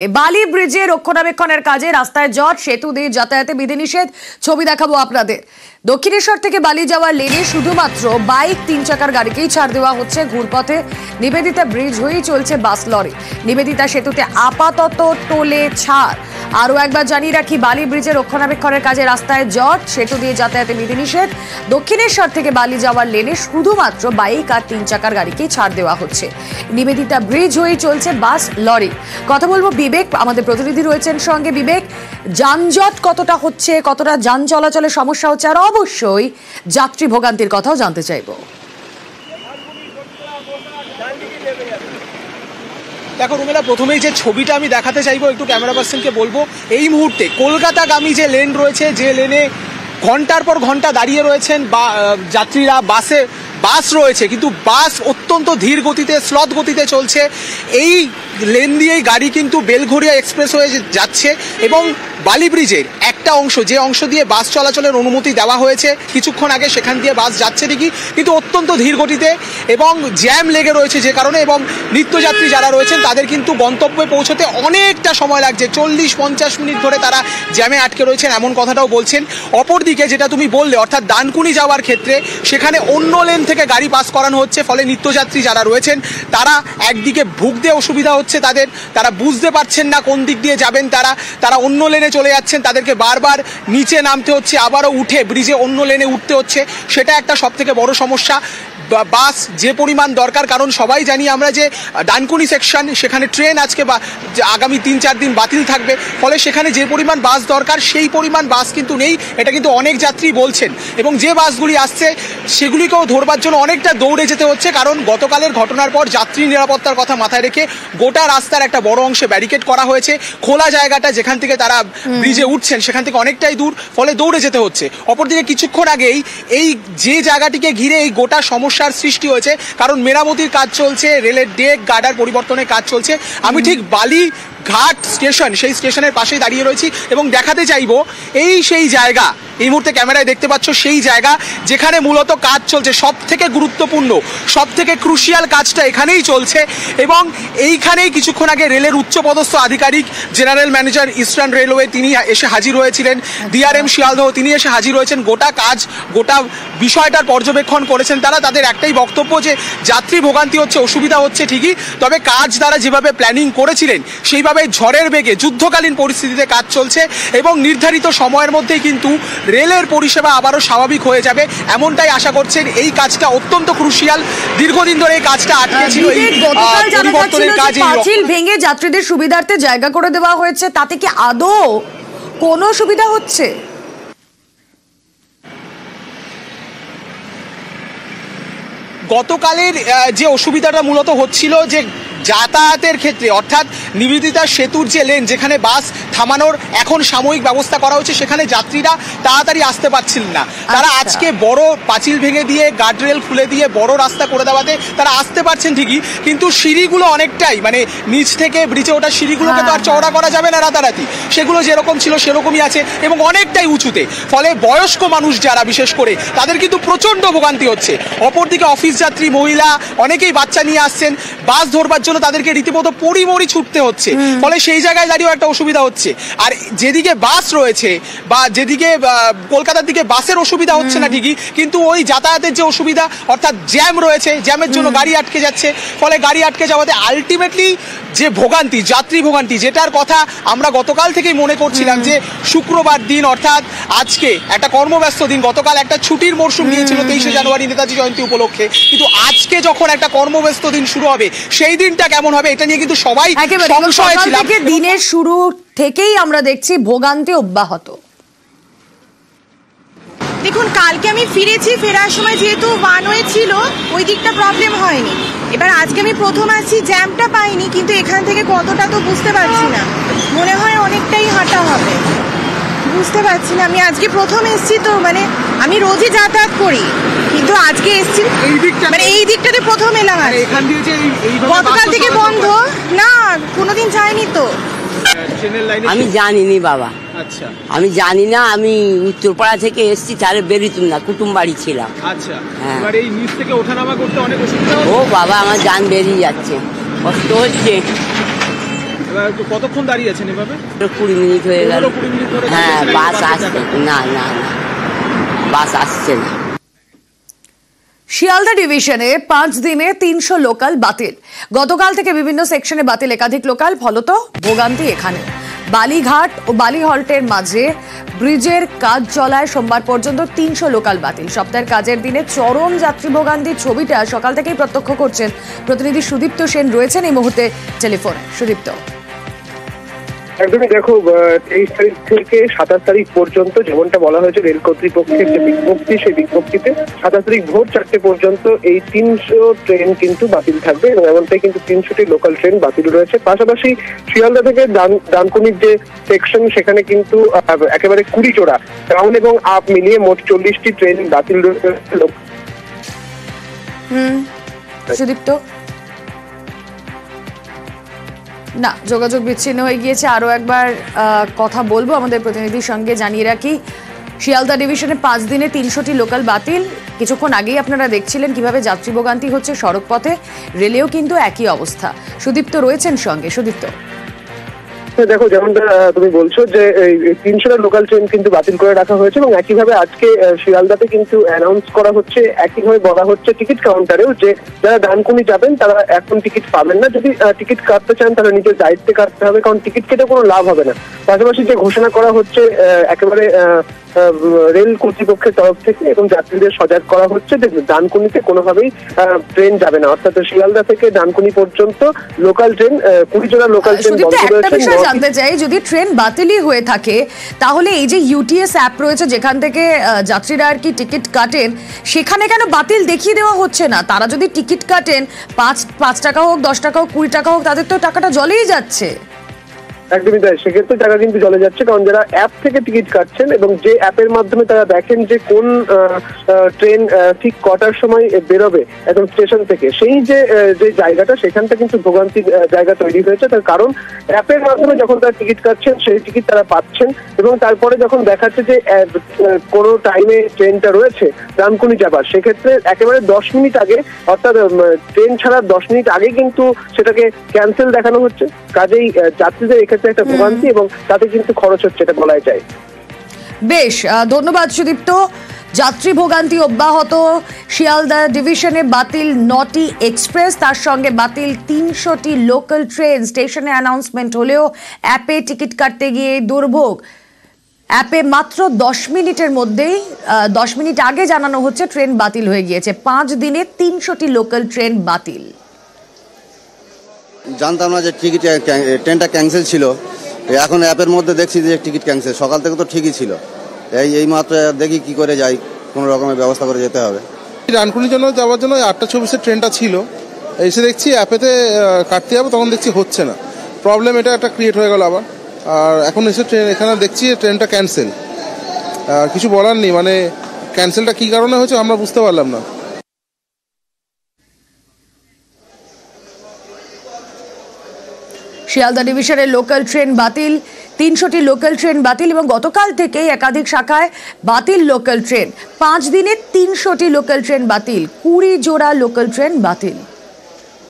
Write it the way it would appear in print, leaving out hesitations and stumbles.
বালি ব্রিজে রক্ষণাবেক্ষণের কাজে রাস্তায় জট, সেতু দিয়ে যাতায়াতে বিধিনিষেধ। ছবি দেখাবো আপনাদের। দক্ষিণেশ্বর থেকে বালি যাওয়ার লেনে শুধুমাত্র বাইক, 3 চাকার গাড়িকেই ছাড় দেওয়া হচ্ছে। ঘুরপথে নিবেদিতা ব্রিজ হয়েই চলছে বাস, লরি। নিবেদিতা সেতুতে আপাতত টোলে ছাড়। আরও একবার জানিয়ে রাখি, বালি ব্রিজে রক্ষণাবেক্ষণের কাজে রাস্তায় জট, সেতু দিয়ে যাতায়াতে বিধিনিষেধ। দক্ষিণেশ্বর থেকে বালি যাওয়ার লেনে শুধুমাত্র বাইক আর 3 চাকার গাড়িকেই ছাড় দেওয়া হচ্ছে। নিবেদিতা ব্রিজ হয়েই চলছে বাস, লরি। কথা বলবো বিবেক, আমাদের প্রতিনিধি রয়েছেন সঙ্গে। বিবেক, যানজট কতটা হচ্ছে, কতটা যান চলাচলের সমস্যা হচ্ছে, আর অবশ্যই যাত্রী ভোগান্তির কথাও জানতে চাইবো। দেখো রুমেলা, প্রথমেই যে ছবিটা আমি দেখাতে চাইবো, একটু ক্যামেরা পার্সনকে বলবো, এই মুহূর্তে কলকাতাগামী যে লেন রয়েছে, যে লেনে ঘন্টার পর ঘন্টা দাঁড়িয়ে রয়েছেন বা যাত্রীরা, বাস রয়েছে, কিন্তু বাস অত্যন্ত ধীর গতিতে, স্লথ গতিতে চলছে। এই লেন দিয়েই গাড়ি কিন্তু বেলঘরিয়া এক্সপ্রেস হয়ে যাচ্ছে এবং বালি ব্রিজের একটা অংশ, যে অংশ দিয়ে বাস চলাচলের অনুমতি দেওয়া হয়েছে কিছুক্ষণ আগে, সেখান দিয়ে বাস যাচ্ছে ঠিকই, কিন্তু অত্যন্ত ধীর গতিতে এবং জ্যাম লেগে রয়েছে যে কারণে, এবং নিত্যযাত্রী যারা রয়েছেন তাদের কিন্তু গন্তব্যে পৌঁছতে অনেকটা সময় লাগছে। 40-50 মিনিট ধরে তারা জ্যামে আটকে রয়েছেন, এমন কথাটাও বলছেন। অপরদিকে যেটা তুমি বললে, অর্থাৎ ডানকুনি যাওয়ার ক্ষেত্রে সেখানে অন্য লেন থেকে গাড়ি পাস করানো হচ্ছে, ফলে নিত্যযাত্রী যারা রয়েছেন তারা একদিকে ভুগতে অসুবিধা হচ্ছে তাদের, তারা বুঝতে পারছেন না কোন দিক দিয়ে যাবেন, তারা অন্য লেনে চলে যাচ্ছেন, তাদেরকে বারবার নিচে নামতে হচ্ছে, আবারও উঠে ব্রিজে অন্য লেনে উঠতে হচ্ছে। সেটা একটা সবথেকে বড় সমস্যা। বাস যে পরিমাণ দরকার, কারণ সবাই জানি আমরা যে ডানকুনি সেকশন, সেখানে ট্রেন আজকে বা আগামী 3-4 দিন বাতিল থাকবে, ফলে সেখানে যে পরিমাণ বাস দরকার সেই পরিমাণ বাস কিন্তু নেই, এটা কিন্তু অনেক যাত্রী বলছেন। এবং যে বাসগুলি আসছে সেগুলিকেও ধরবার জন্য অনেকটা দৌড়ে যেতে হচ্ছে, কারণ গতকালের ঘটনার পর যাত্রী নিরাপত্তার কথা মাথায় রেখে গোটা রাস্তার একটা বড় অংশে ব্যারিকেড করা হয়েছে। খোলা জায়গাটা যেখান থেকে তারা ব্রিজে উঠছেন সেখান থেকে অনেকটাই দূর, ফলে দৌড়ে যেতে হচ্ছে। অপরদিকে কিছুক্ষণ আগেই এই যে জায়গাটিকে ঘিরে এই গোটা সমস্যার সৃষ্টি হয়েছে, কারণ মেরামতির কাজ চলছে, রেলের ডেক গার্ডার পরিবর্তনের কাজ চলছে। আমি ঠিক বালি ঘাট স্টেশন, সেই স্টেশনের পাশেই দাঁড়িয়ে রয়েছি এবং দেখাতে চাইবো এই সেই জায়গা, এই মুহূর্তে ক্যামেরায় দেখতে পাচ্ছ সেই জায়গা যেখানে মূলত কাজ চলছে। সব থেকে গুরুত্বপূর্ণ, সব থেকে ক্রুশিয়াল কাজটা এখানেই চলছে এবং এইখানেই কিছুক্ষণ আগে রেলের উচ্চপদস্থ আধিকারিক, জেনারেল ম্যানেজার ইস্টার্ন রেলওয়ে, তিনি এসে হাজির হয়েছিলেন। ডিআরএম শিয়ালদহ তিনি এসে হাজির হয়েছেন, গোটা কাজ, গোটা বিষয়টার পর্যবেক্ষণ করেছেন তারা। তাদের একটাই বক্তব্য যে যাত্রী ভোগান্তি হচ্ছে, অসুবিধা হচ্ছে ঠিকই, তবে কাজ তারা যেভাবে প্ল্যানিং করেছিলেন সেইভাবে ঝড়ের বেগে যুদ্ধকালীন পরিস্থিতিতে কাজ চলছে এবং নির্ধারিত সময়ের মধ্যেই কিন্তু রেলের পরিষেবা আবারও স্বাভাবিক হয়ে যাবে, এমনটাই আশা করছেন। এই কাজটা অত্যন্ত ক্রুশিয়াল, দীর্ঘদিন ধরে এই কাজটা আটকে ছিল। পরিবর্তনের কাজ, পাঁচিল ভেঙে যাত্রীদের সুবিধার্থে জায়গা করে দেওয়া হয়েছে, তাতে কি আদৌ কোনো সুবিধা হচ্ছে? গতকালের যে অসুবিধাটা মূলত হচ্ছিল যে যাতায়াতের ক্ষেত্রে, অর্থাৎ নিবেদিতা সেতুর যে লেন, যেখানে বাস থামানোর এখন সাময়িক ব্যবস্থা করা হচ্ছে, সেখানে যাত্রীরা তাড়াতাড়ি আসতে পারছিলেন না। তারা আজকে বড় পাঁচিল ভেঙে দিয়ে, গার্ডরেল খুলে দিয়ে বড় রাস্তা করে দেওয়াতে তারা আসতে পারছেন ঠিকই, কিন্তু সিঁড়িগুলো অনেকটাই, মানে নিচ থেকে ব্রিজে ওঠা সিঁড়িগুলোকে তো আর চওড়া করা যাবে না রাতারাতি, সেগুলো যেরকম ছিল সেরকমই আছে এবং অনেকটাই উঁচুতে, ফলে বয়স্ক মানুষ যারা বিশেষ করে তাদের কিন্তু প্রচণ্ড ভোগান্তি হচ্ছে। অপরদিকে অফিস যাত্রী, মহিলা অনেকেই বাচ্চা নিয়ে আসছেন, বাস ধরবার জন্য তাদেরকে রীতিমতো পড়ি ছুটতে হচ্ছে, ফলে সেই জায়গায় দাঁড়িয়েও একটা অসুবিধা হচ্ছে। আর যেদিকে বাস রয়েছে বা যেদিকে কলকাতার দিকে বাসের অসুবিধা হচ্ছে না ঠিকই, কিন্তু ওই যাতায়াতের যে অসুবিধা, অর্থাৎ জ্যাম রয়েছে, জ্যামের জন্য গাড়ি আটকে যাচ্ছে, ফলে গাড়ি আটকে যাওয়াতে আলটিমেটলি যে ভোগান্তি, যাত্রী ভোগান্তি, যেটার কথা আমরা গতকাল থেকেই মনে করছিলাম যে শুক্রবার দিন, অর্থাৎ আজকে একটা কর্মব্যস্ত দিন, গতকাল একটা ছুটির মরশুম গিয়েছিল 23শে জানুয়ারি নেতাজি জয়ন্তী উপলক্ষে, কিন্তু আজকে যখন একটা কর্মব্যস্ত দিন শুরু হবে, সেই দিনটা কেমন হবে এটা নিয়ে কিন্তু সবাই সংশয় ছিল। দিনের শুরু থেকেই আমরা দেখছি ভোগান্তি অব্যাহত। দেখুন, কালকে আমি ফিরেছি, ফেরার সময় যেহেতু ওয়ান ওয়ে ছিল ওই দিকটা প্রবলেম হয়নি। এবার আজকে আমি প্রথম আসছি, জ্যামটা পাইনি, কিন্তু এখান থেকে কতটা তো বুঝতে পারছি না, মনে হয় অনেকটাই হাঁটা হবে, বুঝতে পারছি না। আমি আজকে প্রথম এসছি, তো মানে আমি রোজই যাতায়াত করি, কিন্তু আজকে এসছি মানে এই দিকটাতে প্রথম এলাম। গতকাল থেকে বন্ধ না, কোনোদিন যায়নি তো। আমি জানিনি বাবা, আচ্ছা আমি জানি না, আমি উত্তরপাড়া থেকে এসেছি, তাহলে বেরিতুম না, কুটুম বাড়ি ছিলাম। আচ্ছা, এবার এই নিচ থেকে ওঠানামা করতে অনেক অসুবিধা। ও বাবা, আমার জান বেরিয়ে যাচ্ছে, কষ্ট হচ্ছে। কতক্ষণ দাঁড়িয়ে আছেন এভাবে? 20 মিনিট হয়ে গেল। 20 মিনিট ধরে? হ্যাঁ, বাস আসছে না, বাস আসছে না। শিয়ালদা ডিভিশনে 5 দিনে 300 লোকাল বাতিল। গতকাল থেকে বিভিন্ন সেকশনে বাতিল একাধিক লোকাল, ফলত ভোগান্তি এখানে। বালিঘাট ও বালি হল্টের মাঝে ব্রিজের কাজ চলায় সোমবার পর্যন্ত 300 লোকাল বাতিল। সপ্তাহের কাজের দিনে চরম যাত্রী ভোগান্তির ছবিটা সকাল থেকেই প্রত্যক্ষ করছেন প্রতিনিধি সুদীপ্ত সেন, রয়েছেন এই মুহূর্তে টেলিফোনে। সুদীপ্ত, একদমই দেখো, 23 তারিখ থেকে 27 তারিখ পর্যন্ত যেমনটা বলা হয়েছে রেল কর্তৃপক্ষের যে বিজ্ঞপ্তি, সেই বিজ্ঞপ্তিতে 27 তারিখ ভোর 4টে পর্যন্ত এই 300 ট্রেন কিন্তু বাতিল থাকবে এবং এমনটাই কিন্তু 300টি লোকাল ট্রেন বাতিল রয়েছে। পাশাপাশি শিয়ালদা থেকে ডানকুনির যে সেকশন, সেখানে কিন্তু একেবারে 20 জোড়া ডাউন এবং আপ মিলিয়ে মোট 40টি ট্রেন বাতিল রয়েছে। সুদীপ্ত, না, যোগাযোগ বিচ্ছিন্ন হয়ে গিয়েছে। আরো একবার কথা বলবো আমাদের প্রতিনিধির সঙ্গে। জানিয়ে রাখি, শিয়ালদা ডিভিশনে 5 দিনে 300টি লোকাল বাতিল। কিছুক্ষণ আগেই আপনারা দেখছিলেন কিভাবে যাত্রী ভোগান্তি হচ্ছে সড়ক পথে, রেলেও কিন্তু একই অবস্থা। সুদীপ্ত রয়েছেন সঙ্গে। সুদীপ্ত, দেখো, যেমনটা তুমি বলছো যে 300টা লোকাল ট্রেন কিন্তু বাতিল করে রাখা হয়েছে এবং একইভাবে আজকে শিয়ালদাতে কিন্তু অ্যানাউন্স করা হচ্ছে, একইভাবে বলা হচ্ছে টিকিট কাউন্টারেও যে যারা ডানকুনি যাবেন তারা এখন টিকিট পাবেন না। যদি টিকিট কাটতে চান তারা নিজের দায়িত্বে কাটতে হবে, কারণ টিকিট কেটে কোনো লাভ হবে না। পাশাপাশি যে ঘোষণা করা হচ্ছে একেবারে রেল কর্তৃপক্ষের তরফ থেকে এবং যাত্রীদের সজাগ করা হচ্ছে যে ডানকুনিতে কোনোভাবেই ট্রেন যাবে না, অর্থাৎ শিয়ালদা থেকে ডানকুনি পর্যন্ত লোকাল ট্রেন 20 জোড়া লোকাল ট্রেন বন্ধ রয়েছে। জানতে চাই, যদি ট্রেন বাতিলই হয়ে থাকে তাহলে এই যে ইউটিএস অ্যাপ রয়েছে যেখান থেকে যাত্রীরা আর কি টিকিট কাটেন, সেখানে কেন বাতিল দেখিয়ে দেওয়া হচ্ছে না? তারা যদি টিকিট কাটেন 5 টাকা হোক, 10 টাকা হোক, 20 টাকা হোক, তাদের তো টাকাটা জলেই যাচ্ছে। একদমই তাই, সেক্ষেত্রে টাকা কিন্তু চলে যাচ্ছে, কারণ যারা অ্যাপ থেকে টিকিট কাটছেন এবং যে অ্যাপের মাধ্যমে তারা দেখেন যে কোন ট্রেন ঠিক কটার সময় বেরোবে একদম স্টেশন থেকে, সেই যে জায়গাটা, সেখানটা কিন্তু ভোগান্তির জায়গা তৈরি হয়েছে। তার কারণ অ্যাপের মাধ্যমে যখন তারা টিকিট কাটছেন সেই টিকিট তারা পাচ্ছেন এবং তারপরে যখন দেখাচ্ছে যে কোনো টাইমে ট্রেনটা রয়েছে ডানকুনি যাবার, সেক্ষেত্রে একেবারে 10 মিনিট আগে, অর্থাৎ ট্রেন ছাড়ার 10 মিনিট আগে কিন্তু সেটাকে ক্যান্সেল দেখানো হচ্ছে। কাজেই যাত্রীদের এক্ষেত্রে একটা ভোগান্তি এবং তাতে কিন্তু খরচ হচ্ছে, এটা বলাই যায়। বেশ, ধন্যবাদ সুদীপ্ত। যাত্রী ভোগান্তি অব্যাহত। শিয়ালদা ডিভিশনে বাতিল 9টি এক্সপ্রেস, তার সঙ্গে বাতিল 300টি লোকাল ট্রেন। স্টেশনে অ্যানাউন্সমেন্ট হলেও অ্যাপে টিকিট কাটতে গিয়ে দুর্ভোগ। অ্যাপে মাত্র 10 মিনিটের মধ্যেই 10 মিনিট আগে জানানো হচ্ছে ট্রেন বাতিল হয়ে গিয়েছে। 5 দিনে 300টি লোকাল ট্রেন বাতিল। জানতাম না যে টিকিট ট্রেনটা ক্যান্সেল ছিল, এখন অ্যাপের মধ্যে দেখছি যে টিকিট ক্যান্সেল। সকাল থেকে তো ঠিকই ছিল, এই মাত্র দেখি কি করে যাই, কোনো রকমের ব্যবস্থা করে যেতে হবে। ডানকুনির জন্য যাওয়ার জন্য 8:24-এর ট্রেনটা ছিল, এসে দেখছি অ্যাপেতে কাটতে যাবো, তখন দেখছি হচ্ছে না। প্রবলেম এটা একটা ক্রিয়েট হয়ে গেল আবার। আর এখন এসে এখানে দেখছি ট্রেনটা ক্যান্সেল। কিছু বলার নেই, মানে ক্যান্সেলটা কী কারণে হয়েছে আমরা বুঝতে পারলাম না। শিয়ালদা ডিভিশনের লোকাল ট্রেন বাতিল, 300টি লোকাল ট্রেন বাতিল এবং গতকাল থেকেই একাধিক শাখায় বাতিল লোকাল ট্রেন। 5 দিনে 300টি লোকাল ট্রেন বাতিল, 20 জোড়া লোকাল ট্রেন বাতিল।